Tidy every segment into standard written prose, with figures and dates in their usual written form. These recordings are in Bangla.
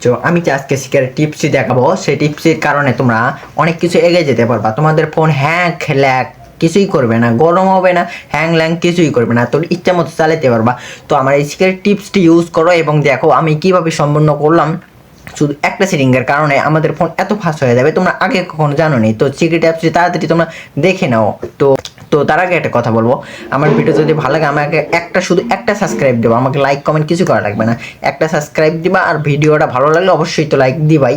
তো আমি যে আজকে শিখার টিপসই দেখাবো, সেই টিপসের কারণে তোমরা অনেক কিছু এগিয়ে যেতে পারবা। তোমাদের ফোন হ্যাং ল্যাগ কিছুই করবে না, গরম হবে না, হ্যাং ল্যাং কিছুই করবে না, তোর ইচ্ছা মতো চালাতে পারবা। তো আমার এই শিখার টিপসটি ইউজ করো এবং দেখো আমি কিভাবে সম্পন্ন করলাম। শুধু একটা সেটিংয়ের কারণে আমাদের ফোন এত ফাস্ট হয়ে যাবে, তোমরা আগে কখনো জানো নি। তো সিক্রেট অ্যাপসটি তাড়াতাড়ি তোমরা দেখে নাও। তো তো তার আগে একটা কথা বলবো, আমার ভিডিও যদি ভালো লাগে আমাকে শুধু একটা সাবস্ক্রাইব দেবো, আমাকে লাইক কমেন্ট কিছু করা লাগবে না, একটা সাবস্ক্রাইব দিবা। আর ভিডিওটা ভালো লাগলে অবশ্যই তো লাইক দিবাই।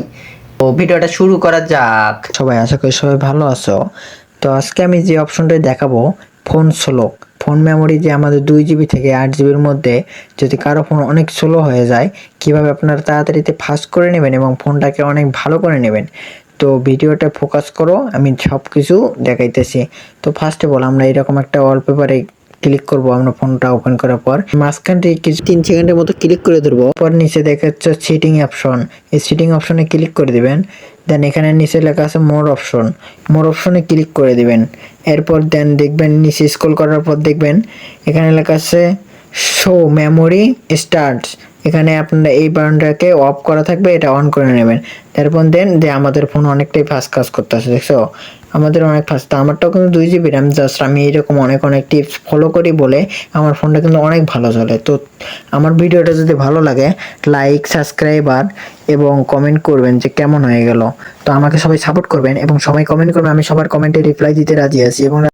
তো ভিডিওটা শুরু করা যাক। সবাই আশা করি সবাই ভালো আছো। তো আজকে আমি যে অপশনটা দেখাবো, ফোন স্লো। ফোন মেমোরি যে আমাদের 2 GB থেকে 8 GBর মধ্যে, যদি কারো ফোন অনেক স্লো হয়ে যায়, কিভাবে আপনারা তাড়াতাড়িতে ফাস্ট করে নেবেন এবং ফোনটাকে অনেক ভালো করে নেবেন। তো ভিডিওটা ফোকাস করো, আমি সব কিছু দেখাইতেছি। তো ফার্স্ট অফ অল আমরা এরকম একটা ওয়ালপেপারে ক্লিক করব। আমরা ফোনটা ওপেন করার পর মাঝখান থেকে কিছু 3 সেকেন্ডের মতো ক্লিক করে ধরবো। পর নিচে দেখা যাচ্ছে সিটিং অপশন, এই সিটিং অপশনে ক্লিক করে দিবেন। দেন এখানে নিচে লেখা আছে মোর অপশন, মোর অপশনে ক্লিক করে দিবেন। এরপর দেন দেখবেন নিচে স্ক্রল করার পর দেখবেন এখানে লেখা আছে শো মেমোরি স্টার্টস। এখানে আপনারা এই বাটনটাকে অফ করা থাকবে, এটা অন করে নেবেন। তারপর দেন যে আমাদের ফোন অনেকটাই ফাস্ট কাজ করতেছে, দেখছো আমাদের অনেক ফাস্ট। তো আমারটাও কিন্তু 2 GB র্যাম, জাস্ট আমি এরকম অনেক অনেক টিপস ফলো করি বলে আমার ফোনটা কিন্তু অনেক ভালো চলে। তো আমার ভিডিওটা যদি ভালো লাগে লাইক সাবস্ক্রাইব আর এবং কমেন্ট করবেন যে কেমন হয়ে গেল। তো আমাকে সবাই সাপোর্ট করবেন এবং সবাই কমেন্ট করবেন, আমি সবার কমেন্টে রিপ্লাই দিতে রাজি আছি এবং